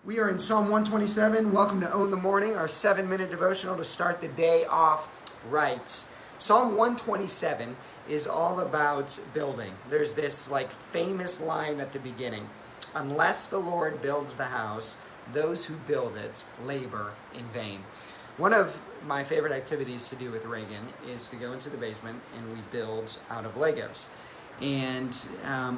We are in Psalm 127. Welcome to Own the Morning, our 7-minute devotional to start the day off right. Psalm 127 is all about building. There's this famous line at the beginning. Unless the Lord builds the house, those who build it labor in vain. One of my favorite activities to do with Reagan is to go into the basement and we build out of Legos. And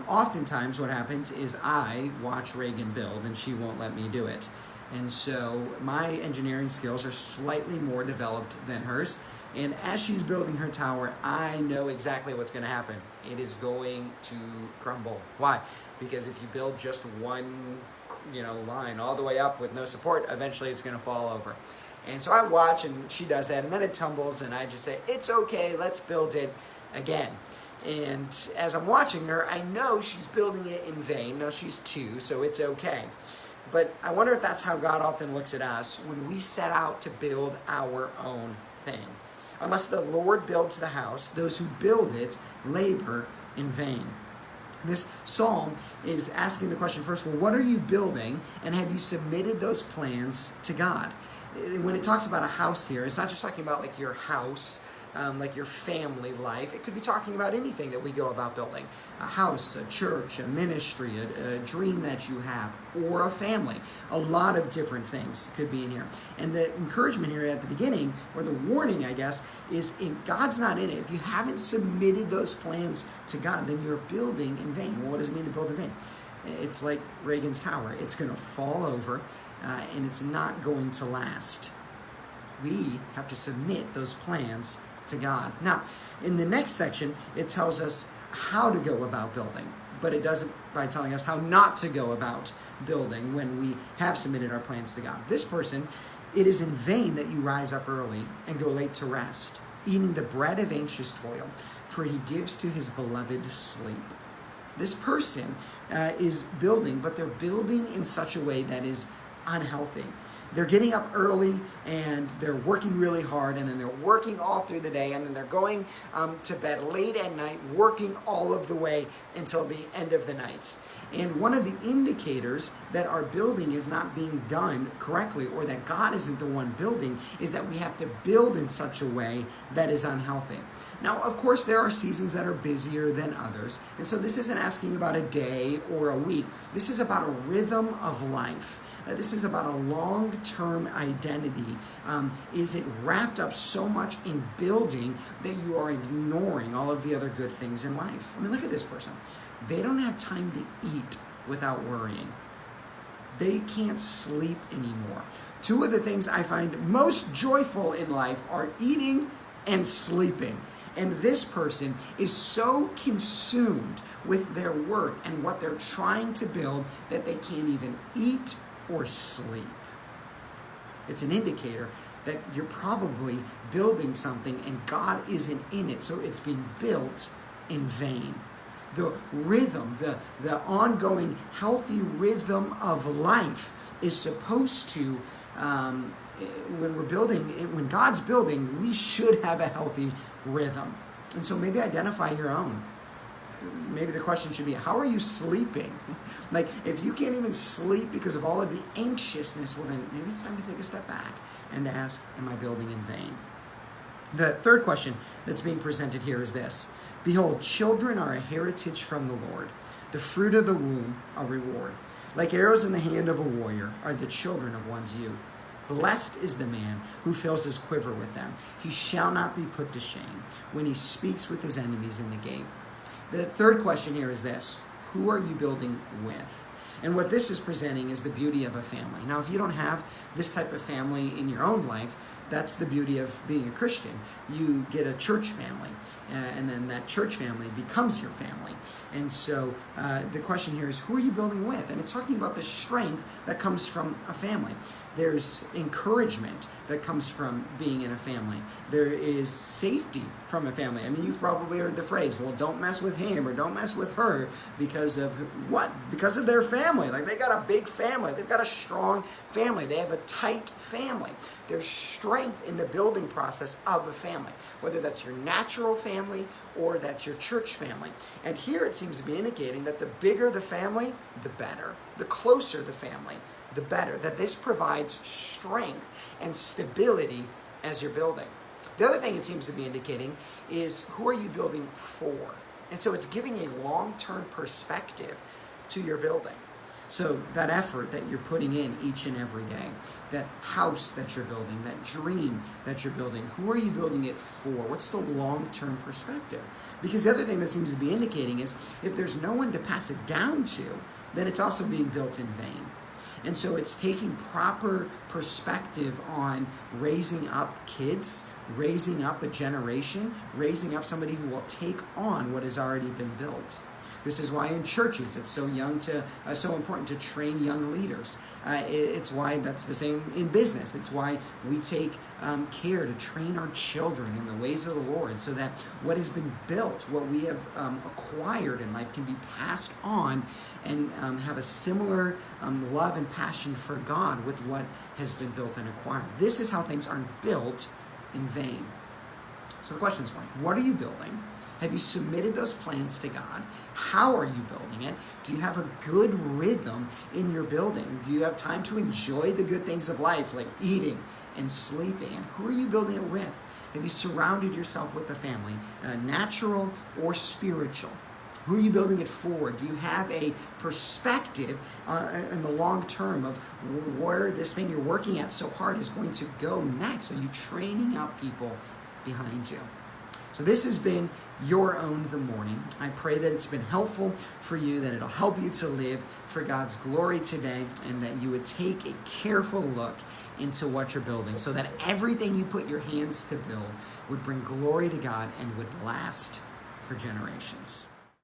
oftentimes what happens is I watch Reagan build and she won't let me do it. And so my engineering skills are slightly more developed than hers. And as she's building her tower, I know exactly what's going to happen. It is going to crumble. Why? Because if you build just one line all the way up with no support, eventually it's going to fall over. And so I watch and she does that, and then it tumbles, and I just say, it's okay, let's build it again. And as I'm watching her, I know she's building it in vain. Now she's 2, so it's okay. But I wonder if that's how God often looks at us when we set out to build our own thing. Unless the Lord builds the house, those who build it labor in vain. This psalm is asking the question first, well, what are you building, and have you submitted those plans to God? When it talks about a house here, it's not just talking about your house, like your family life. It could be talking about anything that we go about building. A house, a church, a ministry, a dream that you have, or a family. A lot of different things could be in here. And the encouragement here at the beginning, or the warning, I guess, is if God's not in it, if you haven't submitted those plans to God, then you're building in vain. Well, what does it mean to build in vain? It's like Reagan's tower. It's going to fall over, and it's not going to last. We have to submit those plans to God. Now, in the next section, it tells us how to go about building, but it doesn't by telling us how not to go about building when we have submitted our plans to God. This person, it is in vain that you rise up early and go late to rest, eating the bread of anxious toil, for he gives to his beloved sleep. This person is building, but they're building in such a way that is unhealthy. They're getting up early and they're working really hard, and then they're working all through the day, and then they're going to bed late at night, working all of the way until the end of the night. And one of the indicators that our building is not being done correctly, or that God isn't the one building, is that we have to build in such a way that is unhealthy. Now, of course, there are seasons that are busier than others, and so this isn't asking about a day or a week. This is about a rhythm of life. This is about a long-term identity. Is it wrapped up so much in building that you are ignoring all of the other good things in life? I mean, look at this person. They don't have time to eat without worrying. They can't sleep anymore. 2 of the things I find most joyful in life are eating and sleeping. And this person is so consumed with their work and what they're trying to build that they can't even eat or sleep. It's an indicator that you're probably building something and God isn't in it, so it's being built in vain. The rhythm, the ongoing healthy rhythm of life is supposed to, when God's building, we should have a healthy rhythm. And so maybe identify your own. Maybe the question should be, how are you sleeping? If you can't even sleep because of all of the anxiousness, well then maybe it's time to take a step back and to ask, am I building in vain? The third question that's being presented here is this. Behold, children are a heritage from the Lord, the fruit of the womb a reward. Like arrows in the hand of a warrior are the children of one's youth. Blessed is the man who fills his quiver with them. He shall not be put to shame when he speaks with his enemies in the gate. The third question here is this. Who are you building with? And what this is presenting is the beauty of a family. Now, if you don't have this type of family in your own life, that's the beauty of being a Christian. You get a church family, and then that church family becomes your family. And so the question here is, who are you building with? And it's talking about the strength that comes from a family. There's encouragement that comes from being in a family. There is safety from a family. I mean, you've probably heard the phrase, well, don't mess with him or don't mess with her because of what? Because of their family. They got a big family. They've got a strong family. They have a tight family. There's strength in the building process of a family, whether that's your natural family or that's your church family. And here it seems to be indicating that the bigger the family, the better. The closer the family, the better. That this provides strength and stability as you're building. The other thing it seems to be indicating is, who are you building for? And so it's giving a long-term perspective to your building. So that effort that you're putting in each and every day, that house that you're building, that dream that you're building, who are you building it for? What's the long-term perspective? Because the other thing that seems to be indicating is, if there's no one to pass it down to, then it's also being built in vain. And so it's taking proper perspective on raising up kids, raising up a generation, raising up somebody who will take on what has already been built. This is why in churches it's so important to train young leaders. It's why that's the same in business. It's why we take care to train our children in the ways of the Lord, so that what has been built, what we have acquired in life, can be passed on and have a similar love and passion for God with what has been built and acquired. This is how things aren't built in vain. So the question is, what are you building? Have you submitted those plans to God? How are you building it? Do you have a good rhythm in your building? Do you have time to enjoy the good things of life, like eating and sleeping? And who are you building it with? Have you surrounded yourself with a family, natural or spiritual? Who are you building it for? Do you have a perspective in the long term of where this thing you're working at so hard is going to go next? Are you training up people behind you? So this has been your Own the Morning. I pray that it's been helpful for you, that it'll help you to live for God's glory today, and that you would take a careful look into what you're building, so that everything you put your hands to build would bring glory to God and would last for generations.